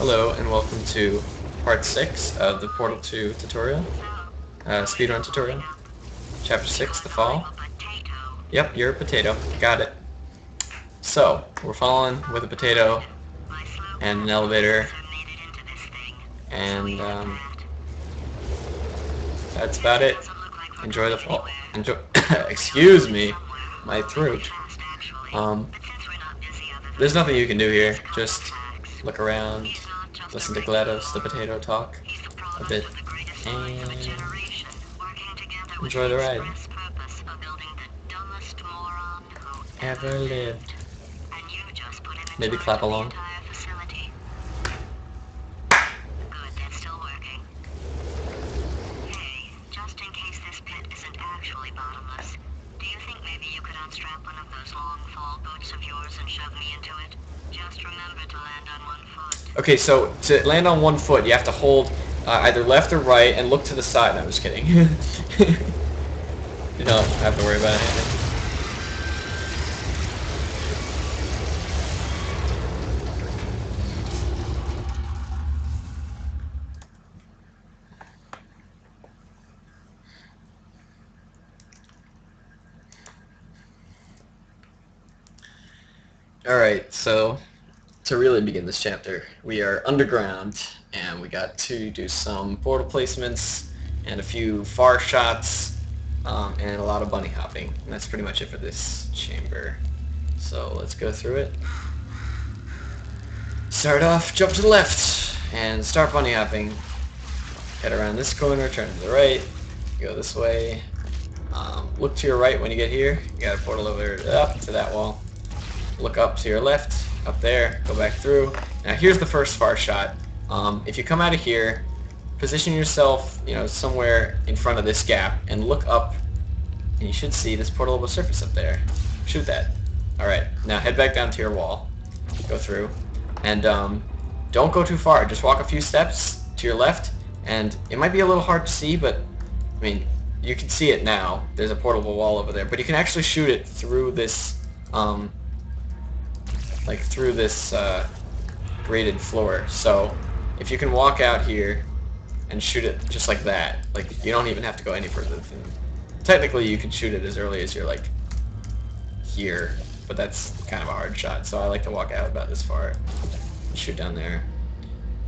Hello and welcome to part 6 of the Portal 2 tutorial, speedrun tutorial, chapter 6, the fall. Yep, you're a potato. Got it. So, we're falling with a potato and an elevator, and that's about it. Enjoy the fall. Enjoy. Excuse me, my throat. There's nothing you can do here. Just look around, listen to GLaDOS, the potato, talk a bit, and enjoy the ride. Ever lived. Maybe clap along. Strap one of those long fall boots of yours and shove me into it. Just remember to land on one foot. Okay, so to land on one foot, you have to hold either left or right and look to the side. No, I'm just kidding. You don't have to worry about anything. Alright, so to really begin this chapter, we are underground, and we got to do some portal placements, and a few far shots, and a lot of bunny hopping. And that's pretty much it for this chamber. So let's go through it. Start off, jump to the left, and start bunny hopping. Head around this corner, turn to the right, go this way. Look to your right when you get here. You got a portal over up to that wall. Look up to your left, up there, go back through. Now here's the first far shot. If you come out of here, position yourself, somewhere in front of this gap and look up, and you should see this portalable surface up there. Shoot that. Alright, now head back down to your wall. Go through. And don't go too far. Just walk a few steps to your left, and it might be a little hard to see, but I mean, you can see it now. There's a portable wall over there, but you can actually shoot it through this through this graded floor. So if you can walk out here and shoot it just like that, you don't even have to go any further than, technically you can shoot it as early as you're here, but that's kind of a hard shot, so I like to walk out about this far, shoot down there,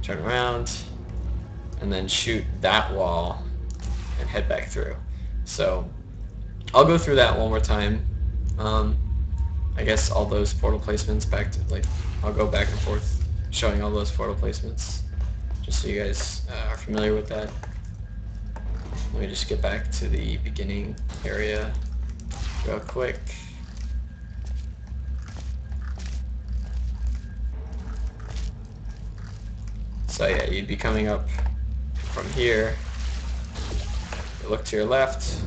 turn around, and then shoot that wall and head back through. So I'll go through that one more time. I guess all those portal placements back to, I'll go back and forth showing all those portal placements just so you guys are familiar with that. Let me just get back to the beginning area real quick. So yeah, you'd be coming up from here. You look to your left,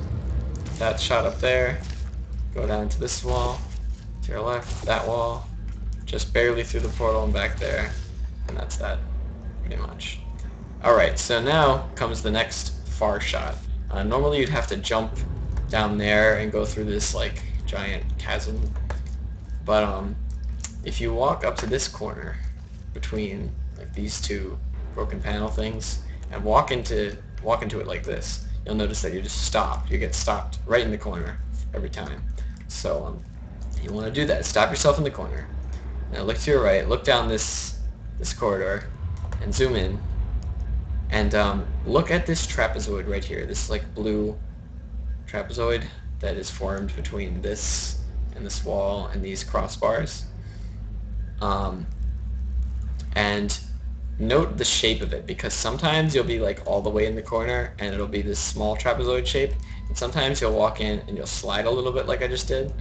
that shot up there, go down to this wall. To your left, that wall, just barely through the portal and back there, and that's that, pretty much. Alright, so now comes the next far shot. Normally you'd have to jump down there and go through this giant chasm, but if you walk up to this corner between these two broken panel things and walk into it like this, you'll notice that you just stop. You get stopped right in the corner every time. So you want to do that. Stop yourself in the corner. Now look to your right. Look down this corridor and zoom in. And look at this trapezoid right here. This blue trapezoid that is formed between this and this wall and these crossbars. And note the shape of it, because sometimes you'll be all the way in the corner and it'll be this small trapezoid shape, and sometimes you'll walk in and you'll slide a little bit like I just did,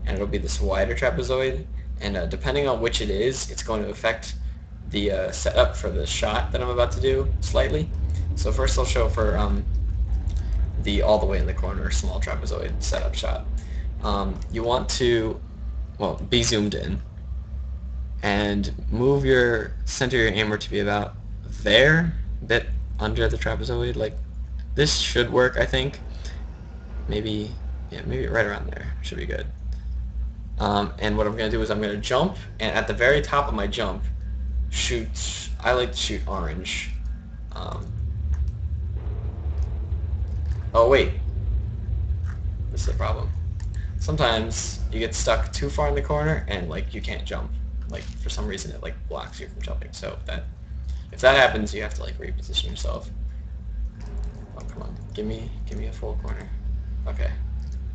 and it'll be this wider trapezoid, and depending on which it is, it's going to affect the setup for the shot that I'm about to do slightly. So first I'll show for the all the way in the corner small trapezoid setup shot. You want to, be zoomed in, and move your center of your hammer to be about there, a bit under the trapezoid. This should work, I think. Maybe right around there should be good. And what I'm going to do is I'm going to jump, and at the very top of my jump, shoot. I like to shoot orange. Oh wait, this is the problem. Sometimes you get stuck too far in the corner and like you can't jump. Like for some reason it like blocks you from jumping. So if that happens, you have to like reposition yourself. Oh come on, give me a full corner. Okay,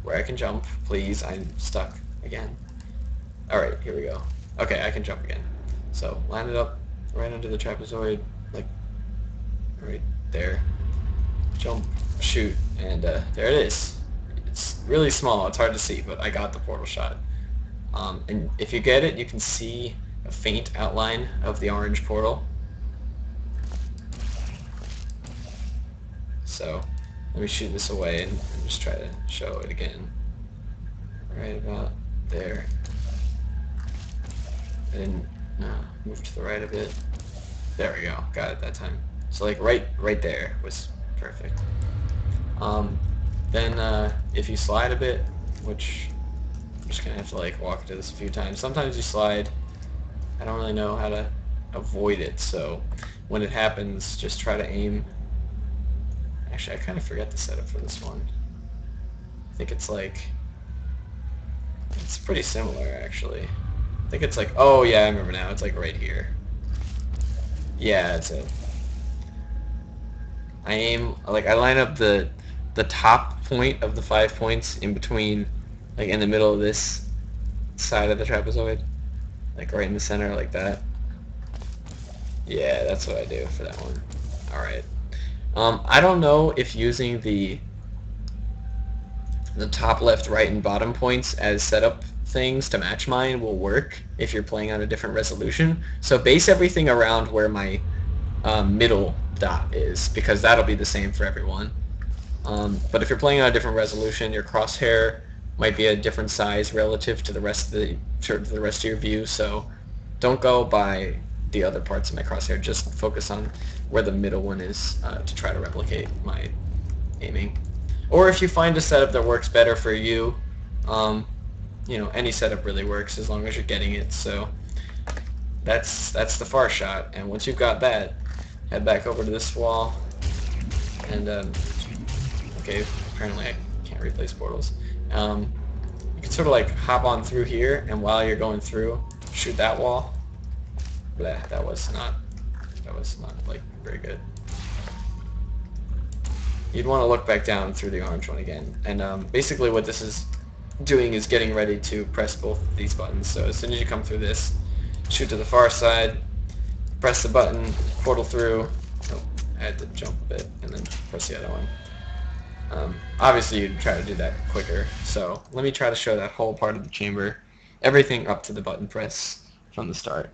where I can jump, please. I'm stuck again. All right, here we go. Okay, I can jump again. So line it up right under the trapezoid, like right there. Jump, shoot, and there it is. It's really small. It's hard to see, but I got the portal shot. And if you get it, you can see a faint outline of the orange portal. So let me shoot this away and just try to show it again. Right about there. And move to the right a bit. There we go. Got it that time. So like right there was perfect. Then if you slide a bit, which I'm just gonna have to like walk into this a few times. Sometimes you slide. I don't really know how to avoid it, so when it happens, just try to aim. Actually, I kind of forget the setup for this one. I think it's pretty similar actually. I think it's like, oh yeah, I remember now. It's like right here. Yeah, that's it. I aim, like I line up the top point of the 5 points in between, like in the middle of this side of the trapezoid, like right in the center, like that. Yeah, that's what I do for that one. All right. I don't know if using the top, left, right, and bottom points as setup things to match mine will work if you're playing on a different resolution. So base everything around where my middle dot is, because that'll be the same for everyone. But if you're playing on a different resolution, your crosshair might be a different size relative to the rest of your view. So don't go by the other parts of my crosshair. Just focus on where the middle one is to try to replicate my aiming. Or if you find a setup that works better for you, any setup really works as long as you're getting it. So that's the far shot. And once you've got that, head back over to this wall and okay, apparently I can't replace portals. You can sort of like hop on through here, and while you're going through, shoot that wall. Bleh, that was not like very good. You'd want to look back down through the orange one again. And basically what this is doing is getting ready to press both these buttons. So as soon as you come through this, shoot to the far side, press the button, portal through. Oh, I had to jump a bit, and then press the other one. Obviously you'd try to do that quicker, so let me try to show that whole part of the chamber, everything up to the button press from the start.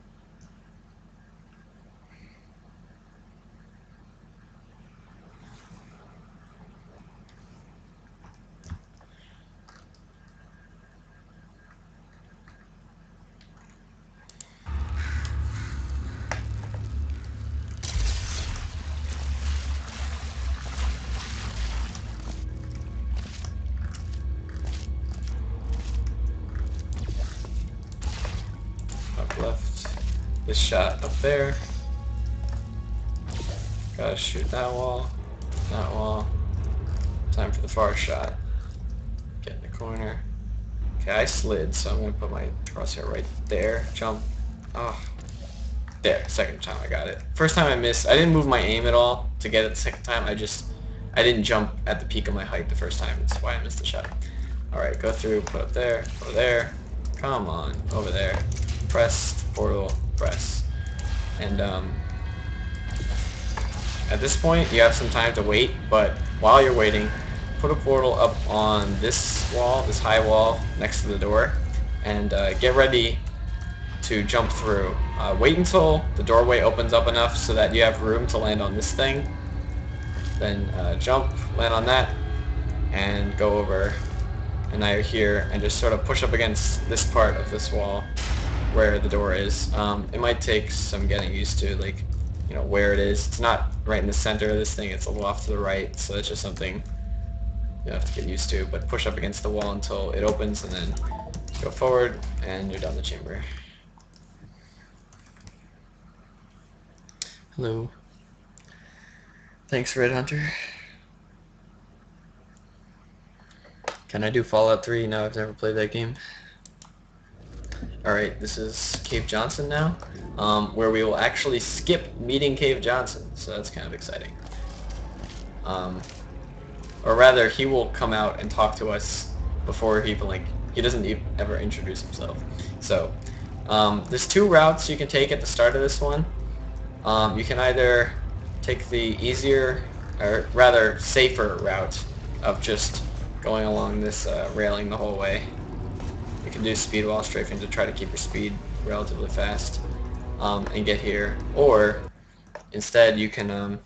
Up left, this shot up there. Gotta shoot that wall, that wall. Time for the far shot. Get in the corner. Okay, I slid, so I'm gonna put my crosshair right there. Jump. Oh, there. Second time I got it. First time I missed. I didn't move my aim at all to get it the second time. I didn't jump at the peak of my height the first time. That's why I missed the shot. All right, go through, put up there, go there. Come on, over there. Press, portal, press. And at this point, you have some time to wait, but while you're waiting, put a portal up on this wall, this high wall next to the door, and get ready to jump through. Wait until the doorway opens up enough so that you have room to land on this thing. Then jump, land on that, and go over. And now you're here, and just sort of push up against this part of this wall where the door is. It might take some getting used to, like, where it is. It's not right in the center of this thing, it's a little off to the right, so it's just something you have to get used to. But push up against the wall until it opens, and then go forward, and you're done the chamber. Hello. Thanks, Red Hunter. Can I do Fallout 3? No, I've never played that game. Alright, this is Cave Johnson now, where we will actually skip meeting Cave Johnson, so that's kind of exciting. Or rather, he will come out and talk to us before he even, he doesn't ever introduce himself. So, there's two routes you can take at the start of this one. You can either take the easier, or rather safer route of just going along this railing the whole way. You can do speed while strafing to try to keep your speed relatively fast and get here. Or instead you can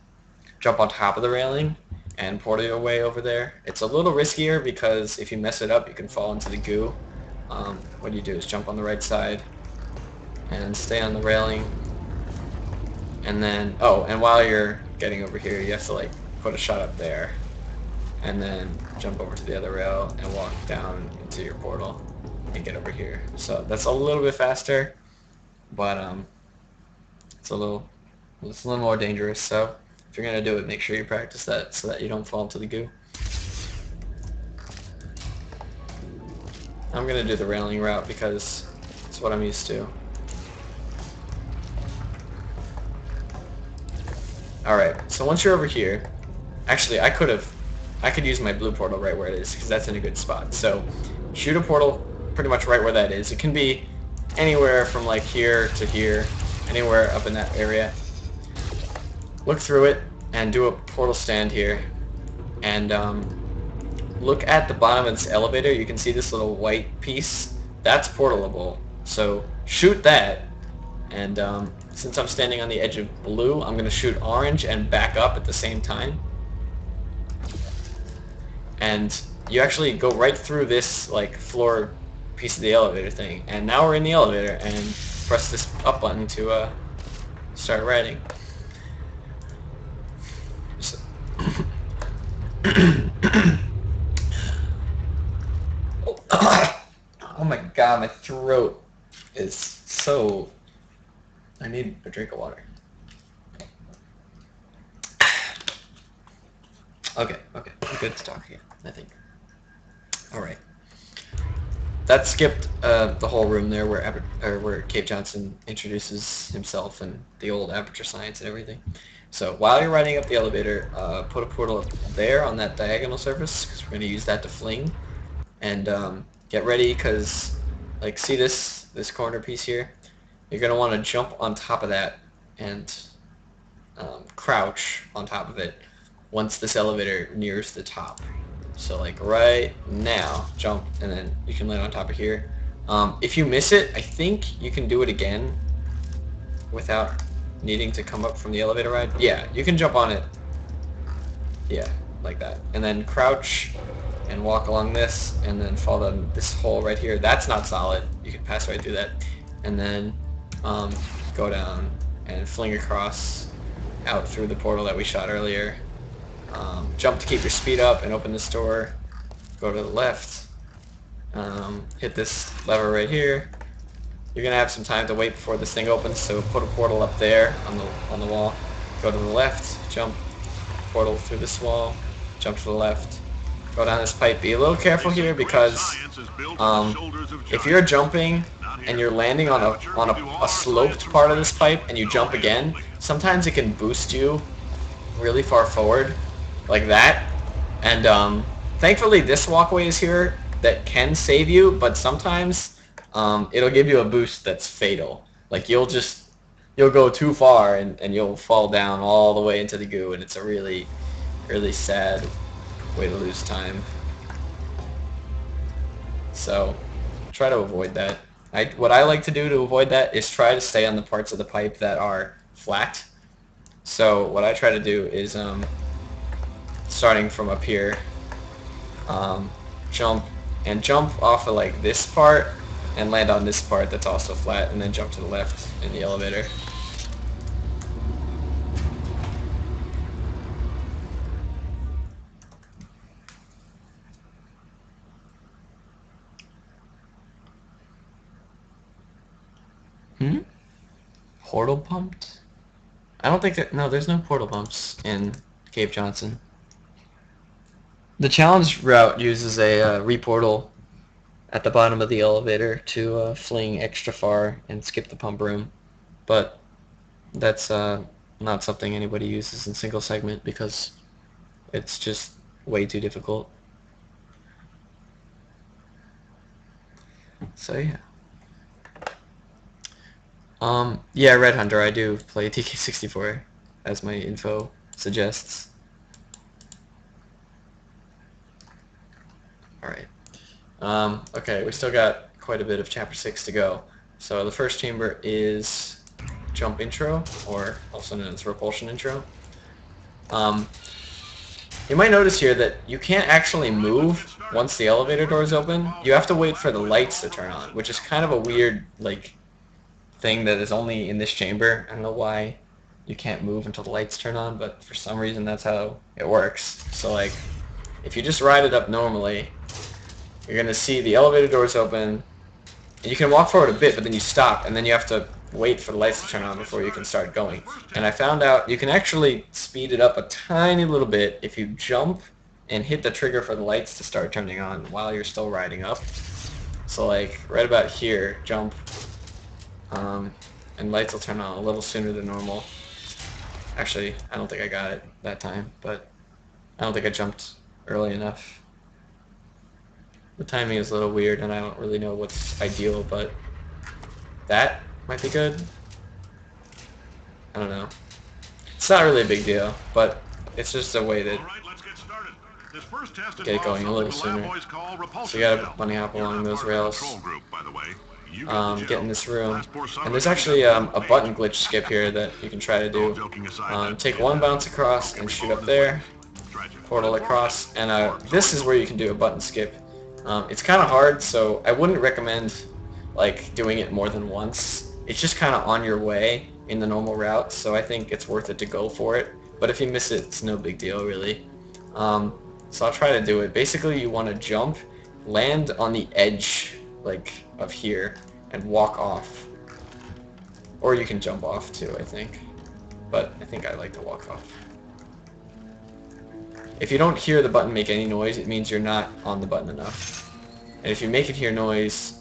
jump on top of the railing and portal your way over there. It's a little riskier because if you mess it up you can fall into the goo. What you do is jump on the right side and stay on the railing, and then and while you're getting over here you have to put a shot up there and then jump over to the other rail and walk down into your portal and get over here. So that's a little bit faster, but it's a little more dangerous. So if you're gonna do it, make sure you practice that so that you don't fall into the goo. I'm gonna do the railing route because it's what I'm used to. Alright, so once you're over here, actually I could use my blue portal right where it is because that's in a good spot. So shoot a portal pretty much right where that is. It can be anywhere from here to here, anywhere up in that area. Look through it and do a portal stand here, and look at the bottom of this elevator. You can see this little white piece. That's portalable. So shoot that, and since I'm standing on the edge of blue, I'm going to shoot orange and back up at the same time. And you actually go right through this floor piece of the elevator thing, and now we're in the elevator, and press this up button to start riding. So oh my god, my throat is so... I need a drink of water. Okay, I'm good to talk here, I think. Alright. That skipped the whole room there where Cave Johnson introduces himself and the old aperture science and everything. So while you're riding up the elevator, put a portal up there on that diagonal surface, because we're going to use that to fling. And get ready, because see this corner piece here? You're going to want to jump on top of that and crouch on top of it once this elevator nears the top. So right now, jump, and then you can land on top of here. If you miss it, I think you can do it again without needing to come up from the elevator ride. Yeah, you can jump on it. Yeah, like that. And then crouch and walk along this, and then fall down this hole right here. That's not solid. You can pass right through that. And then go down and fling across out through the portal that we shot earlier. Jump to keep your speed up and open this door. Go to the left. Hit this lever right here. You're gonna have some time to wait before this thing opens, so put a portal up there on the wall. Go to the left. Jump. Portal through this wall. Jump to the left. Go down this pipe. Be a little careful here because if you're jumping and you're landing on a sloped part of this pipe and you jump again, sometimes it can boost you really far forward, like that. And thankfully this walkway is here that can save you, but sometimes it'll give you a boost that's fatal. You'll go too far and you'll fall down all the way into the goo, and it's a really, really sad way to lose time. So try to avoid that. What I like to do to avoid that is try to stay on the parts of the pipe that are flat. So what I try to do is starting from up here, jump off of this part and land on this part that's also flat, and then jump to the left in the elevator. Portal pumped? I don't think that... No, there's no portal bumps in Cape Johnson. The challenge route uses a reportal at the bottom of the elevator to fling extra far and skip the pump room. But that's not something anybody uses in single segment because it's just way too difficult. So yeah. Yeah, Red Hunter, I do play TK64, as my info suggests. Alright. Okay, we still got quite a bit of Chapter 6 to go. So the first chamber is Jump Intro, or also known as Repulsion Intro. You might notice here that you can't actually move once the elevator doors open. You have to wait for the lights to turn on, which is kind of a weird, like, thing that is only in this chamber. I don't know why you can't move until the lights turn on, but for some reason that's how it works. So, like, if you just ride it up normally, you're going to see the elevator doors open, and you can walk forward a bit, but then you stop, and then you have to wait for the lights to turn on before you can start going. And I found out you can actually speed it up a tiny little bit if you jump and hit the trigger for the lights to start turning on while you're still riding up. So like right about here, jump, and lights will turn on a little sooner than normal. Actually, I don't think I got it that time, but I don't think I jumped early enough. The timing is a little weird, and I don't really know what's ideal, but that might be good. I don't know. It's not really a big deal, but it's just a way to get it going a little sooner. So you gotta bunny hop along those rails, get in this room. And there's actually a button glitch skip here that you can try to do. Take one bounce across and shoot up there, portal across, and this is where you can do a button skip. It's kind of hard, so I wouldn't recommend like doing it more than once. It's just kind of on your way in the normal route, so I think it's worth it to go for it. But if you miss it, it's no big deal, really. So I'll try to do it. Basically, you want to jump, land on the edge, like, of here, and walk off. Or you can jump off, too, I think. But I think I like to walk off. If you don't hear the button make any noise, it means you're not on the button enough. And if you make it hear noise,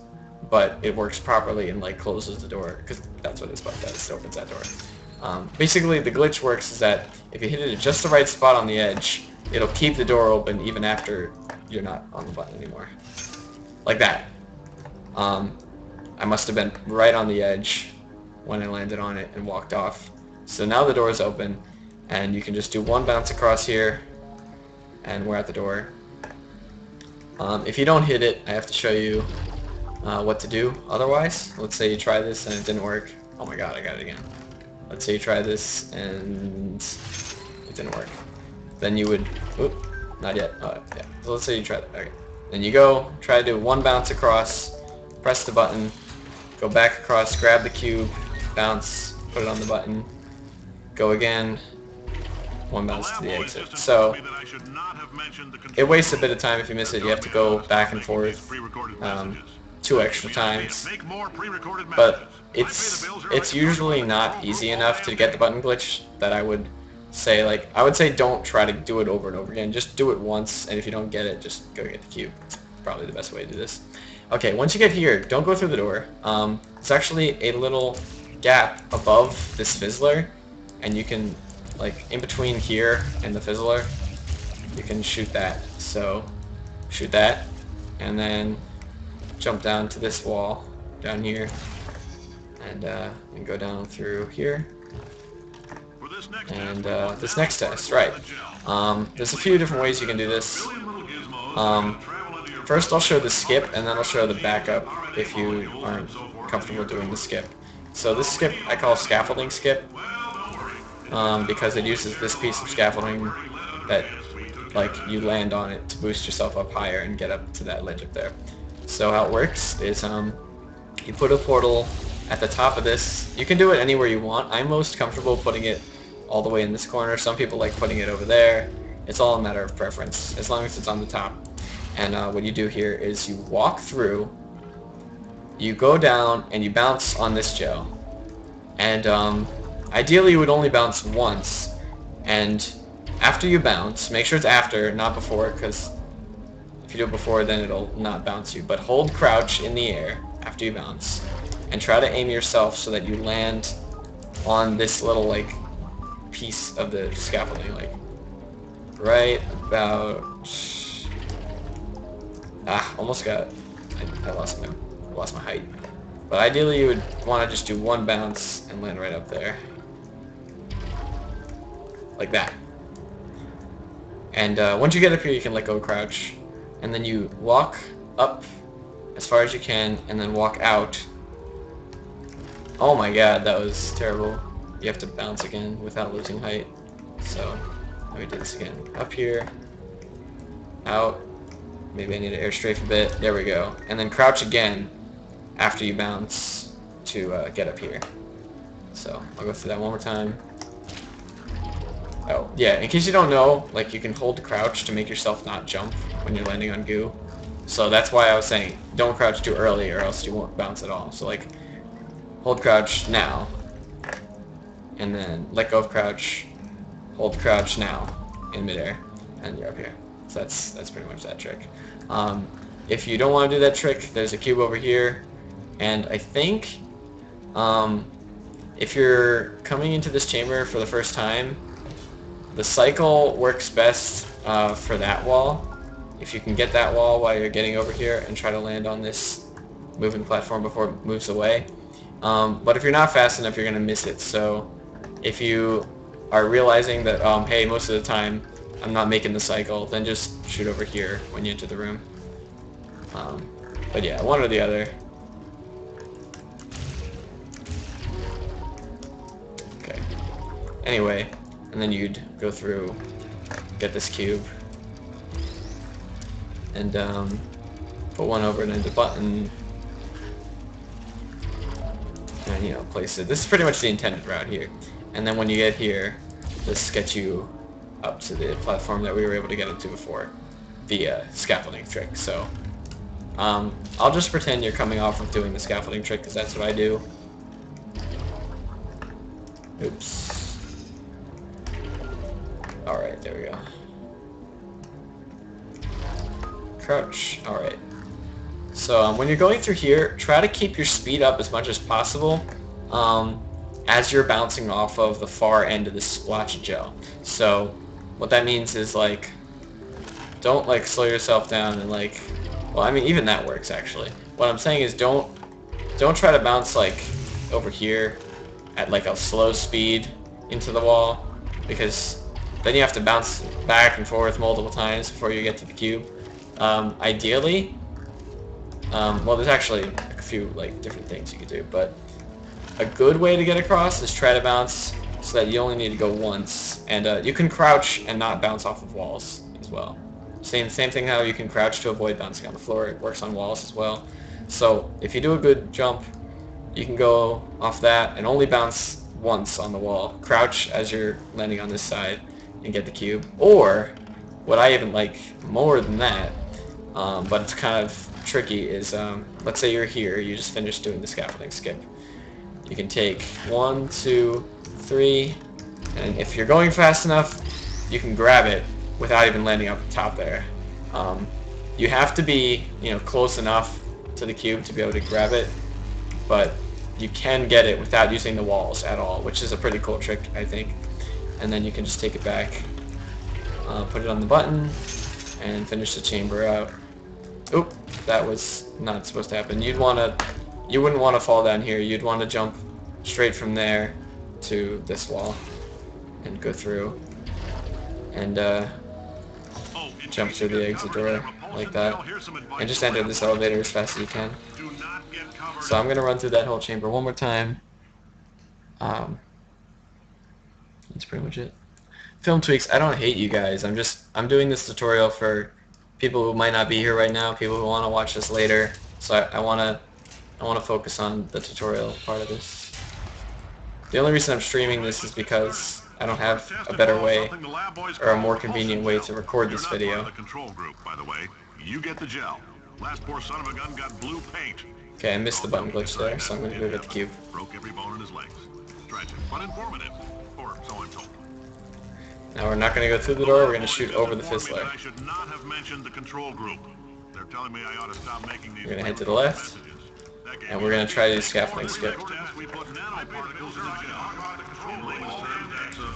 but it works properly and like closes the door, because that's what this button does, it opens that door. Basically, the glitch works is that if you hit it at just the right spot on the edge, it'll keep the door open even after you're not on the button anymore. Like that. I must have been right on the edge when I landed on it and walked off. So now the door is open, and you can just do one bounce across here, and we're at the door. If you don't hit it, I have to show you what to do otherwise. Let's say you try this and it didn't work. Oh my god, I got it again. Let's say you try this and it didn't work. Then you would, oop, not yet. Oh, yeah. So let's say you try that. Okay. Then you go, try to do one bounce across, press the button, go back across, grab the cube, bounce, put it on the button, go again, one bounce to the exit. So it wastes a bit of time if you miss it. You have to go back and forth 2 extra times. But it's usually not easy enough to get the button glitch that I would say, like, I would say don't try to do it over and over again. Just do it once, and if you don't get it, just go get the cube. It's probably the best way to do this. Okay, once you get here, don't go through the door. It's actually a little gap above this fizzler, and you can, like, in between here and the fizzler, you can shoot that. So, shoot that, and then jump down to this wall down here, and go down through here. And this next test, right. There's a few different ways you can do this. First I'll show the skip, and then I'll show the backup if you aren't comfortable doing the skip. So this skip I call scaffolding skip, because it uses this piece of scaffolding that, like, you land on it to boost yourself up higher and get up to that ledge up there. So how it works is you put a portal at the top of this. You can do it anywhere you want. I'm most comfortable putting it all the way in this corner. Some people like putting it over there. It's all a matter of preference, as long as it's on the top. And what you do here is you walk through, you go down, and you bounce on this gel. And ideally you would only bounce once, and after you bounce, make sure it's after, not before, because if you do it before, then it'll not bounce you. But hold crouch in the air after you bounce, and try to aim yourself so that you land on this little like piece of the scaffolding, like right about. Almost got. I lost my height. But ideally, you would want to just do one bounce and land right up there, like that. And once you get up here, you can let go of crouch, and then you walk up as far as you can, and then walk out. Oh my god, that was terrible. You have to bounce again without losing height. So let me do this again. Up here, out. Maybe I need to air strafe a bit. There we go. And then crouch again after you bounce to get up here. So I'll go through that one more time. Oh, yeah, in case you don't know, like you can hold crouch to make yourself not jump when you're landing on goo. So that's why I was saying don't crouch too early or else you won't bounce at all. So like hold crouch now, and then let go of crouch, hold crouch now in midair, and you're up here. So that's pretty much that trick. If you don't want to do that trick, there's a cube over here, and I think if you're coming into this chamber for the first time, the cycle works best for that wall. If you can get that wall while you're getting over here and try to land on this moving platform before it moves away. But if you're not fast enough, you're going to miss it. So if you are realizing that, hey, most of the time I'm not making the cycle, then just shoot over here when you enter the room. But yeah, one or the other. Okay. Anyway, and then you'd go through, get this cube, and put one over an enter button, and you know, place it. This is pretty much the intended route here. And then when you get here, this gets you up to the platform that we were able to get into before, the scaffolding trick. So I'll just pretend you're coming off of doing the scaffolding trick because that's what I do. Oops. Alright, there we go. Crouch. Alright. So when you're going through here, try to keep your speed up as much as possible as you're bouncing off of the far end of this splotch of gel. So what that means is like, don't like slow yourself down and like, well, I mean even that works actually. What I'm saying is don't try to bounce like over here at like a slow speed into the wall, because then you have to bounce back and forth multiple times before you get to the cube. Ideally, well, there's actually a few like different things you could do, but a good way to get across is try to bounce so that you only need to go once, and you can crouch and not bounce off of walls as well. Same thing how you can crouch to avoid bouncing on the floor. It works on walls as well. So if you do a good jump, you can go off that and only bounce once on the wall. Crouch as you're landing on this side and get the cube. Or what I even like more than that, but it's kind of tricky, is let's say you're here, you just finished doing the scaffolding skip. You can take 1, 2, 3, and if you're going fast enough, you can grab it without even landing up top there. You have to be, you know, close enough to the cube to be able to grab it, but you can get it without using the walls at all, which is a pretty cool trick, I think. And then you can just take it back, put it on the button, and finish the chamber out. Oop, that was not supposed to happen. You wouldn't want to fall down here. You'd want to jump straight from there to this wall and go through and jump through the exit door like that, and just enter this elevator as fast as you can. So I'm gonna run through that whole chamber one more time. That's pretty much it. Film tweaks. I don't hate you guys. I'm doing this tutorial for people who might not be here right now, people who want to watch this later. So I want to focus on the tutorial part of this. The only reason I'm streaming this is because I don't have a better way or a more convenient way to record this video. Okay, I missed the button glitch there, so I'm going to go get the cube. tragic, but informative. Or so I'm told. Now we're not going to go through the door, we're going to shoot over the fizzler. I should not have mentioned the control group. They're telling me I ought to stop making these. We're going to head to the left, and we're going to try to do scaffolding skip.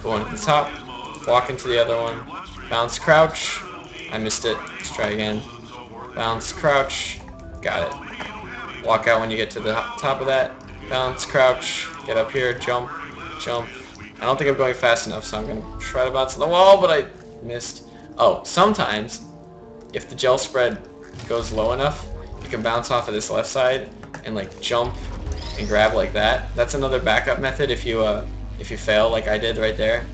Go on to the top, walk into the other one, bounce, crouch. I missed it. Let's try again. Bounce, crouch. Got it. Walk out when you get to the top of that. Bounce, crouch. Get up here, jump, jump. I don't think I'm going fast enough, so I'm going to try to bounce on the wall, but I missed. Oh, sometimes, if the gel spread goes low enough, you can bounce off of this left side and like jump and grab like that. That's another backup method if you fail like I did right there.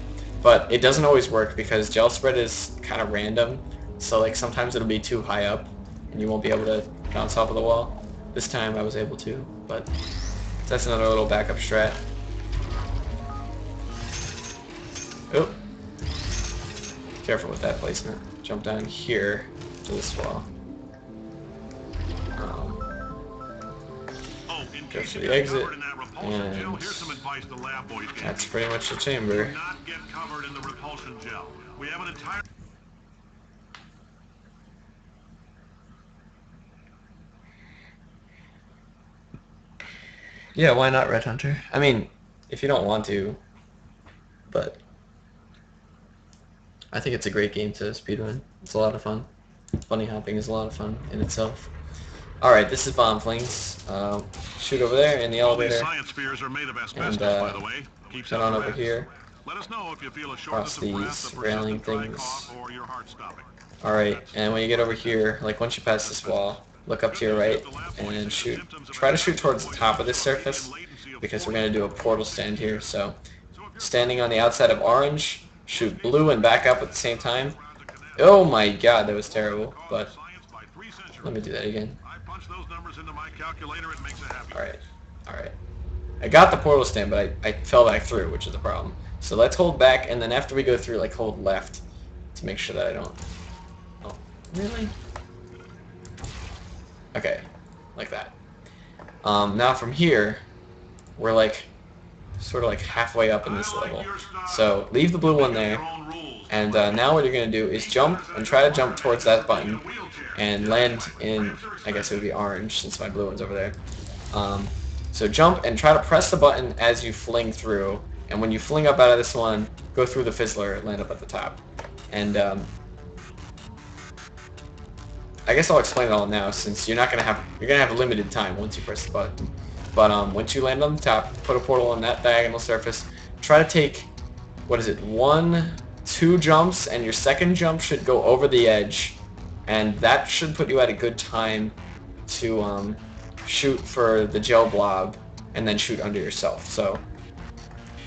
But it doesn't always work because gel spread is kind of random. So like sometimes it'll be too high up and you won't be able to bounce off of the wall. This time I was able to, but that's another little backup strat. Oh, careful with that placement. Jump down here to this wall. Go to the exit, and that's pretty much the chamber. Yeah, why not, Red Hunter? I mean, if you don't want to, but I think it's a great game to speedrun. It's a lot of fun. Bunny hopping is a lot of fun in itself. Alright, this is bomb flings. Shoot over there in the elevator. And head on over here. Across these railing things. Alright, and when you get over here, like once you pass this wall, look up to your right and shoot. Try to shoot towards the top of this surface because we're going to do a portal stand here. So, standing on the outside of orange, shoot blue and back up at the same time. Oh my god, that was terrible, but let me do that again. Alright, alright. I got the portal stand, but I fell back through, which is the problem. So let's hold back, and then after we go through, like hold left to make sure that I don't... Oh, really? Okay, like that. Now from here, we're like, sort of like halfway up in this level. So leave the blue one there, and now what you're going to do is jump, and try to jump towards that button, and land in, I guess it would be orange, since my blue one's over there. So jump and try to press the button as you fling through, and when you fling up out of this one, go through the fizzler and land up at the top. And I guess I'll explain it all now, since you're gonna have a limited time once you press the button. But once you land on the top, put a portal on that diagonal surface. Try to take, what is it, 1, 2 jumps, and your second jump should go over the edge, and that should put you at a good time to shoot for the gel blob, and then shoot under yourself. So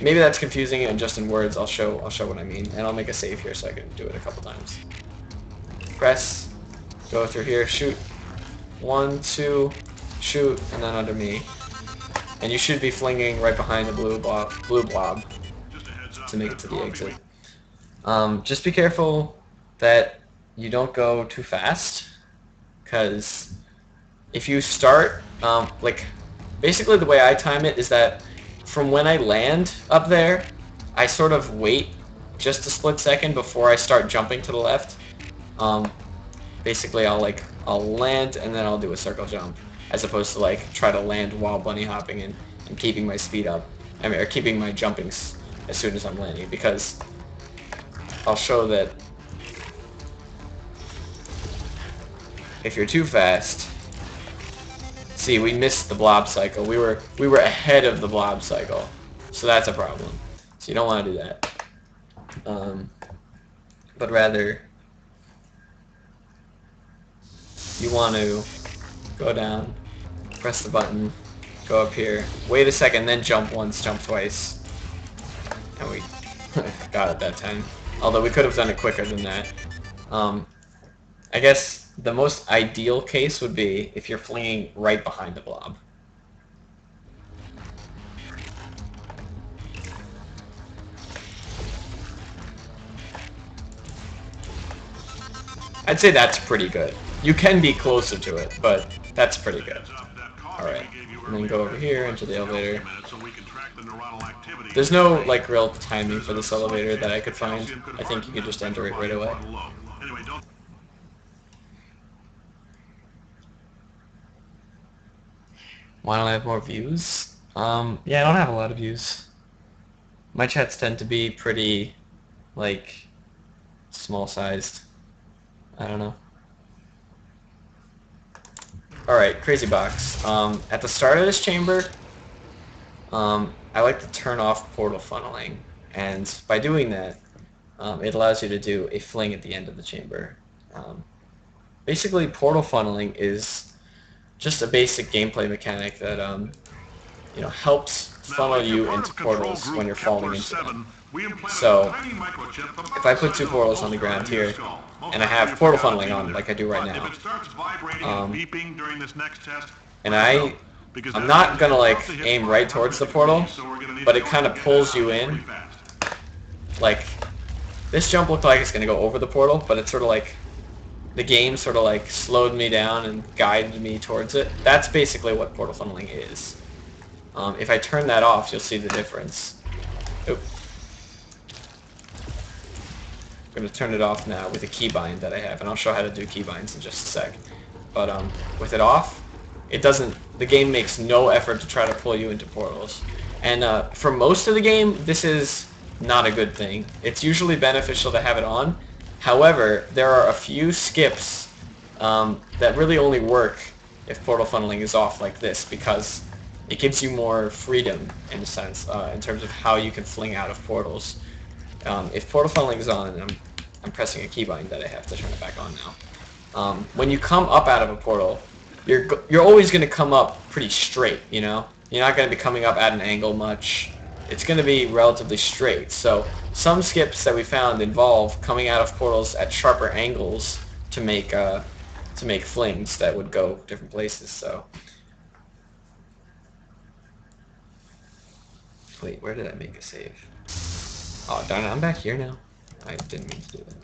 maybe that's confusing, and just in words, I'll show what I mean, and I'll make a save here so I can do it a couple times. Press, go through here, shoot. 1, 2, shoot, and then under me. And you should be flinging right behind the blue blob to make it to the exit. Just be careful that you don't go too fast, because if you start, like, basically the way I time it is that from when I land up there, I sort of wait just a split second before I start jumping to the left. Basically I'll land and then I'll do a circle jump, as opposed to like try to land while bunny hopping and keeping my speed up. I mean, or keeping my jumpings as soon as I'm landing, because I'll show that if you're too fast, see, we missed the blob cycle. We were ahead of the blob cycle, so that's a problem. So you don't want to do that. But rather, you want to go down, press the button, go up here, wait a second, then jump once, jump twice. And we got it that time. Although we could have done it quicker than that. I guess the most ideal case would be if you're flinging right behind the blob. I'd say that's pretty good. You can be closer to it, but That's pretty good. Alright, and then go over here into the elevator. There's no like real timing for this elevator that I could find. I think you could just enter it right away. Why don't I have more views? Yeah, I don't have a lot of views. My chats tend to be pretty, like, small-sized. I don't know. Alright, crazy box. At the start of this chamber, I like to turn off portal funneling, and by doing that, it allows you to do a fling at the end of the chamber. Basically, portal funneling is just a basic gameplay mechanic that helps funnel you into portals when you're falling into them. So, if I put two portals on the ground here, and I have portal funneling on like I do right now, and I'm not gonna like aim right towards the portal, but it kind of pulls you in. Like, this jump looked like it's gonna go over the portal, but it's sort of like the game sort of like slowed me down and guided me towards it. That's basically what portal funneling is. If I turn that off, you'll see the difference. Oop. I'm going to turn it off now with a keybind that I have, and I'll show how to do keybinds in just a sec. But with it off, the game makes no effort to try to pull you into portals. And for most of the game, this is not a good thing. It's usually beneficial to have it on. However, there are a few skips that really only work if portal funneling is off like this, because it gives you more freedom, in a sense, in terms of how you can fling out of portals. If portal funneling is on, and I'm pressing a keybind that I have to turn it back on now. When you come up out of a portal, you're always going to come up pretty straight, you know? You're not going to be coming up at an angle much. It's going to be relatively straight. So some skips that we found involve coming out of portals at sharper angles to make flings that would go different places. So wait, where did I make a save? Oh darn it, I'm back here now. I didn't mean to do that.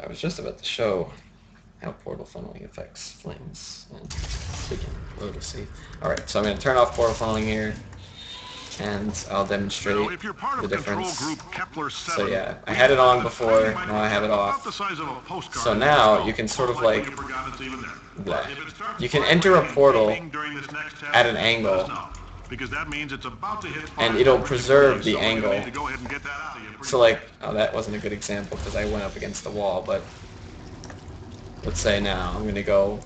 I was just about to show how portal funneling affects flings. And we can load a save. Alright, so I'm going to turn off portal funneling here, and I'll demonstrate the difference. So yeah, I had it on before, now I have it off. So now you can sort of like, you can enter a portal at an angle, and it'll preserve the angle. So like, oh, that wasn't a good example because I went up against the wall, but let's say now I'm going to go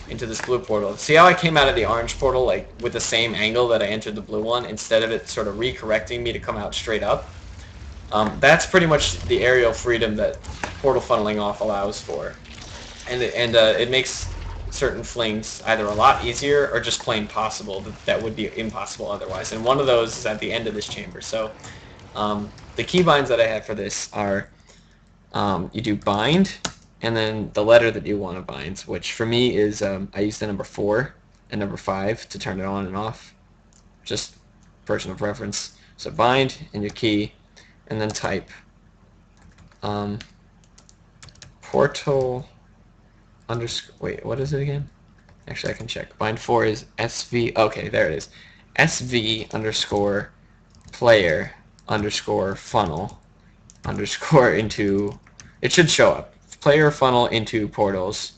into this blue portal. See how I came out of the orange portal like with the same angle that I entered the blue one, instead of it sort of recorrecting me to come out straight up? That's pretty much the aerial freedom that portal funneling off allows for. And it makes certain flings either a lot easier or just plain possible that would be impossible otherwise. And one of those is at the end of this chamber. So the keybinds that I have for this are you do bind, and then the letter that you want to bind, which for me is, I use the number 4 and number 5 to turn it on and off, just personal preference. So bind and your key, and then type portal underscore, wait, what is it again? Actually, I can check. Bind 4 is SV, okay, there it is. SV underscore player underscore funnel underscore into, it should show up, player funnel into portals,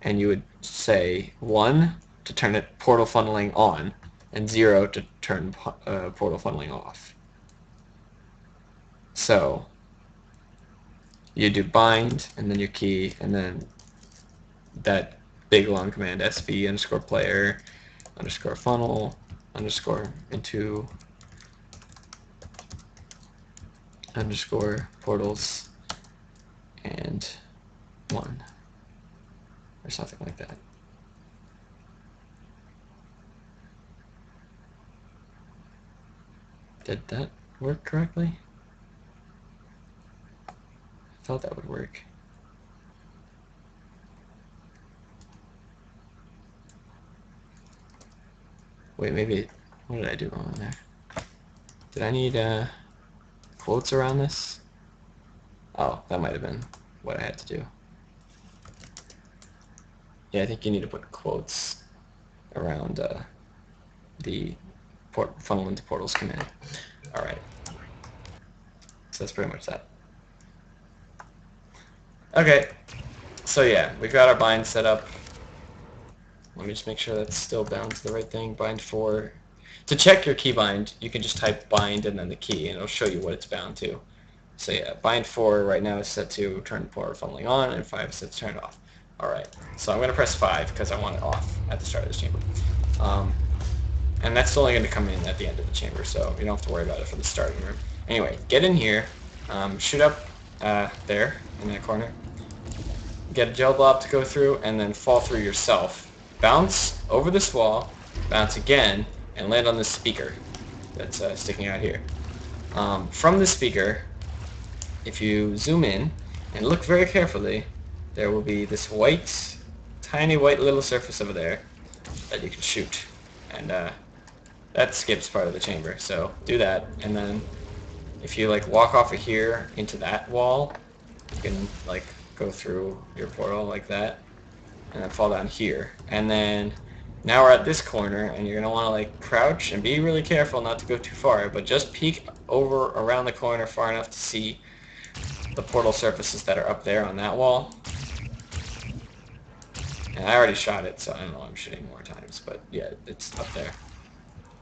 and you would say 1 to turn it portal funneling on, and 0 to turn portal funneling off. So you do bind, and then your key, and then that big long command, sv underscore player underscore funnel underscore into underscore portals and 1 or something like that. Did that work correctly? I thought that would work. Wait, maybe, what did I do wrong there? Did I need quotes around this. Oh, that might have been what I had to do. Yeah, I think you need to put quotes around the funnel into portals command. Alright. So that's pretty much that. Okay. So yeah, we've got our bind set up. Let me just make sure that's still bound to the right thing. Bind 4. To check your keybind, you can just type bind and then the key, and it'll show you what it's bound to. So yeah, bind 4 right now is set to turn portal funneling on, and 5 is set to turn it off. Alright, so I'm going to press 5 because I want it off at the start of this chamber. And that's only going to come in at the end of the chamber, so you don't have to worry about it for the start of the room. Anyway, get in here, shoot up there in that corner, get a gel blob to go through, and then fall through yourself. Bounce over this wall, bounce again, and land on this speaker that's sticking out here. From the speaker, if you zoom in and look very carefully, there will be this white, tiny white little surface over there that you can shoot. And that skips part of the chamber, so do that. And then if you like walk off of here into that wall, you can like go through your portal like that, and then fall down here. And then now we're at this corner, and you're gonna want to like crouch and be really careful not to go too far, but just peek over around the corner far enough to see the portal surfaces that are up there on that wall. And I already shot it, so I don't know, I'm shooting more times, but yeah, it's up there.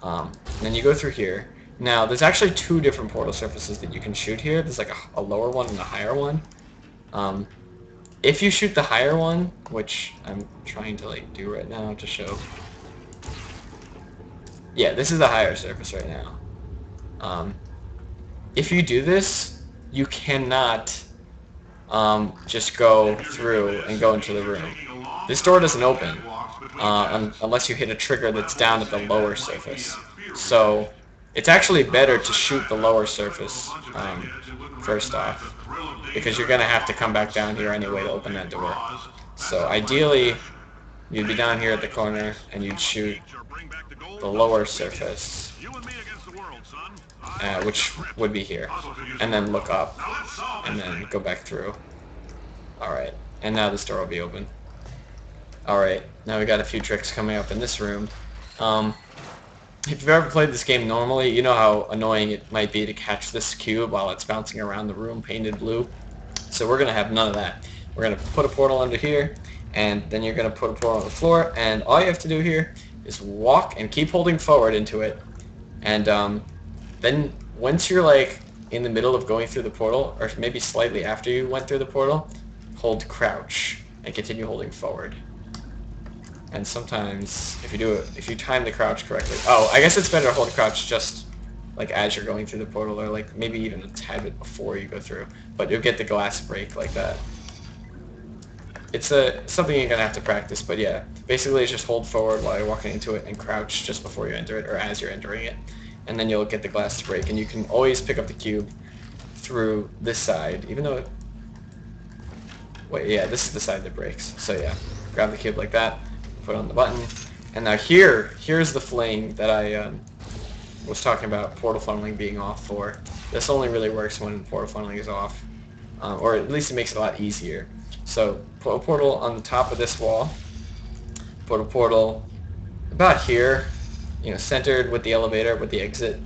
And then you go through here. Now, there's actually 2 different portal surfaces that you can shoot here. There's like a lower one and a higher one. If you shoot the higher one, which I'm trying to like do right now to show. Yeah, this is the higher surface right now. If you do this, you cannot just go through and go into the room. This door doesn't open unless you hit a trigger that's down at the lower surface. So it's actually better to shoot the lower surface first off, because you're going to have to come back down here anyway to open that door. So ideally, you'd be down here at the corner and you'd shoot the lower surface, which would be here, and then look up, and then go back through. Alright, and now this door will be open. Alright, now we got a few tricks coming up in this room. If you've ever played this game normally, you know how annoying it might be to catch this cube while it's bouncing around the room painted blue. So we're going to have none of that. We're going to put a portal under here, and then you're going to put a portal on the floor, and all you have to do here is walk and keep holding forward into it. And then once you're like in the middle of going through the portal, or maybe slightly after you went through the portal, hold crouch and continue holding forward. And sometimes, if you time the crouch correctly, I guess it's better to hold crouch just like as you're going through the portal, or like maybe even a tad bit before you go through, but you'll get the glass break like that. It's something you're gonna have to practice, but yeah, basically it's just hold forward while you're walking into it and crouch just before you enter it, or as you're entering it, and then you'll get the glass to break. And you can always pick up the cube through this side, even though wait, yeah, this is the side that breaks. So yeah, grab the cube like that, put on the button, and now here's the flame that I was talking about portal funneling being off for. This only really works when portal funneling is off, or at least it makes it a lot easier. So put a portal on the top of this wall, put a portal about here, centered with the elevator, with the exit.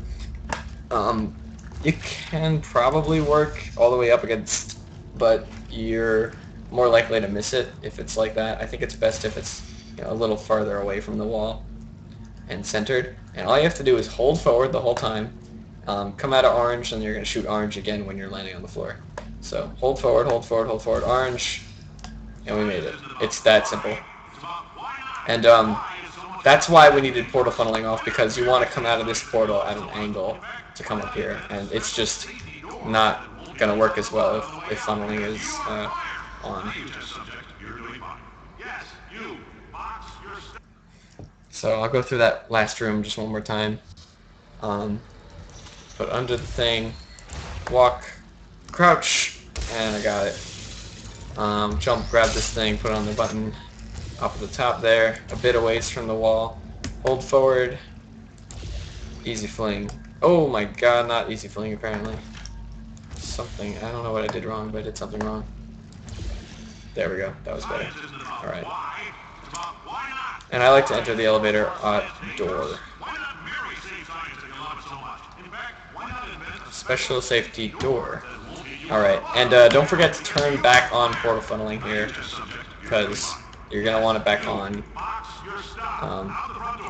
You can probably work all the way up against, but you're more likely to miss it if it's like that. I think it's best if it's a little farther away from the wall and centered. And all you have to do is hold forward the whole time, come out of orange, and you're going to shoot orange again when you're landing on the floor. So hold forward, hold forward, hold forward, orange, and we made it. It's that simple. And that's why we needed portal funneling off, because you want to come out of this portal at an angle to come up here, and it's just not going to work as well if funneling is on. So I'll go through that last room just one more time. Put under the thing, walk, crouch, and I got it. Jump, grab this thing, put it on the button up at the top there, a bit away from the wall. Hold forward, easy fling. Oh my god, not easy fling apparently. something. I don't know what I did wrong, but I did something wrong. There we go. That was better. Alright. And I like to enter the elevator at door. Special safety door. Alright, and don't forget to turn back on portal funneling here, because you're going to want it back on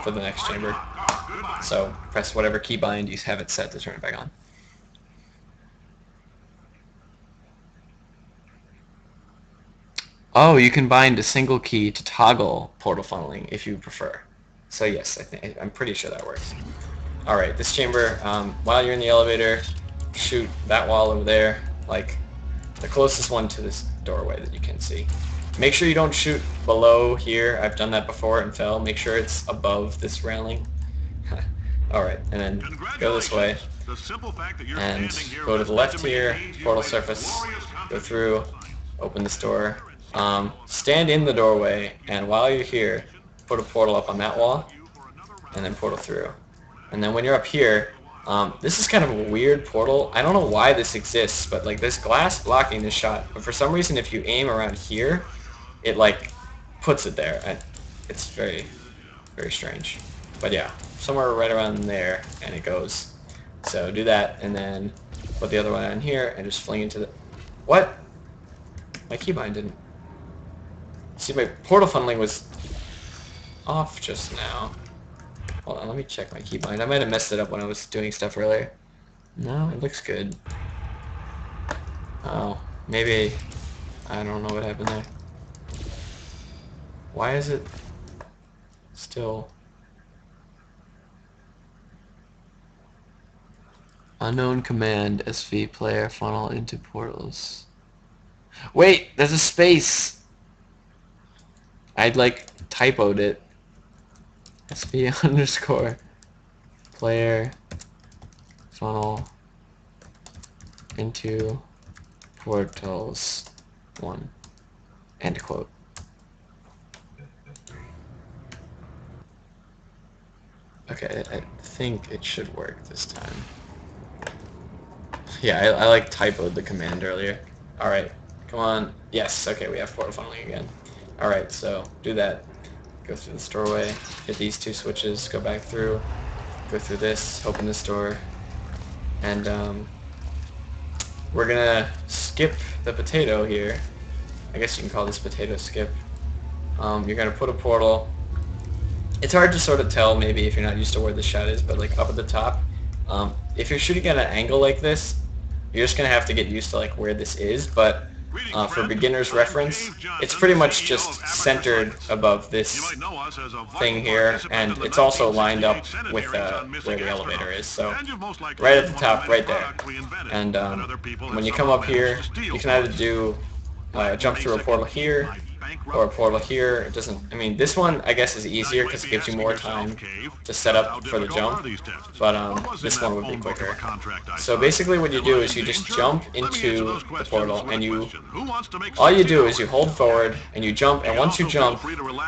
for the next chamber. So press whatever keybind you have it set to turn it back on. Oh, you can bind a single key to toggle portal funneling if you prefer. So yes, I'm pretty sure that works. Alright, this chamber, while you're in the elevator, shoot that wall over there, like the closest one to this doorway that you can see. Make sure you don't shoot below here. I've done that before and fell. Make sure it's above this railing. Alright, and then go this way, and go to the left here, portal surface, go through, open this door. Stand in the doorway, and while you're here, put a portal up on that wall, and then portal through. And then when you're up here, this is kind of a weird portal. I don't know why this exists, but like there's glass blocking this shot. But for some reason, if you aim around here, it like puts it there. And it's very, very strange. But yeah, somewhere right around there, and it goes. So do that, and then put the other one on here, and just fling into the... What? My keybind didn't... See, my portal funneling was off just now. Hold on, let me check my keybind. I might have messed it up when I was doing stuff earlier. No, it looks good. Oh, maybe... I don't know what happened there. Why is it still... Unknown command, SV player funnel into portals. Wait, there's a space! I'd like typoed it. SV underscore player funnel into portals 1. End quote. Okay, I think it should work this time. Yeah, I like typoed the command earlier. Alright, come on. Yes, okay, we have portal funneling again. Alright, so do that. Go through this doorway, hit these two switches, go back through, go through this, open this door, and we're gonna skip the potato here. I guess you can call this potato skip. You're gonna put a portal. It's hard to sort of tell maybe if you're not used to where the shot is, but like up at the top. If you're shooting at an angle like this, you're just gonna have to get used to like where this is, but for beginner's reference, it's pretty much just centered above this thing here, and it's also lined up with where the elevator is, so right at the top, right there. And when you come up here, you can either do jump through a portal here, or a portal here. It doesn't, I mean, this one I guess is easier because it gives you more time to set up for the jump, but this one would be quicker. So basically what you do is you just jump into the portal, and all you do is you hold forward and you jump, and once you jump,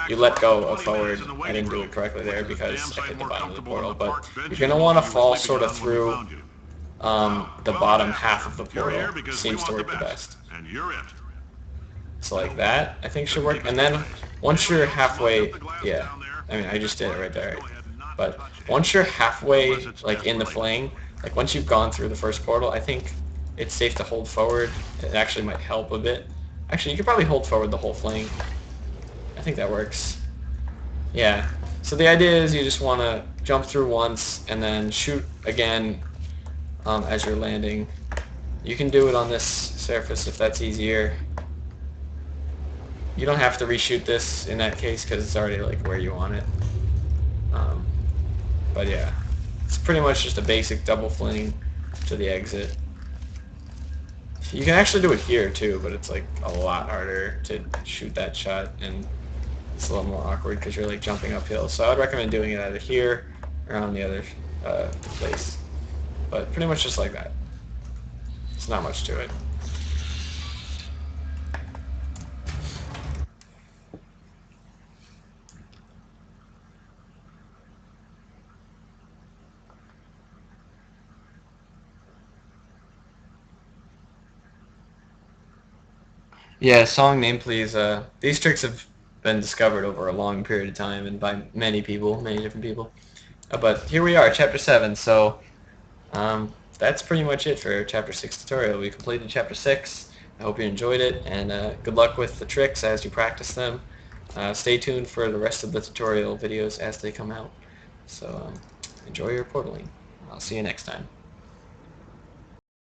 you let go of forward. I didn't do it correctly there because I hit the bottom of the portal, but you're going to want to fall sort of through the bottom half of the portal. Seems to work the best. So like that, I think should work. And then once you're halfway, yeah, I mean, I just did it right there. But once you're halfway, like in the fling, like once you've gone through the first portal, I think it's safe to hold forward. It actually might help a bit. Actually, you could probably hold forward the whole fling. I think that works. Yeah. So the idea is you just want to jump through once and then shoot again as you're landing. You can do it on this surface if that's easier. You don't have to reshoot this in that case because it's already like where you want it. But yeah, it's pretty much just a basic double fling to the exit. You can actually do it here too, but it's like a lot harder to shoot that shot, and it's a little more awkward because you're like jumping uphill. So I'd recommend doing it either here or on the other place. But pretty much just like that. It's not much to it. Yeah, song name please. These tricks have been discovered over a long period of time and by many people, many different people. But here we are, Chapter 7. So that's pretty much it for Chapter 6 tutorial. We completed Chapter 6. I hope you enjoyed it, and good luck with the tricks as you practice them. Stay tuned for the rest of the tutorial videos as they come out. So enjoy your portaling. I'll see you next time.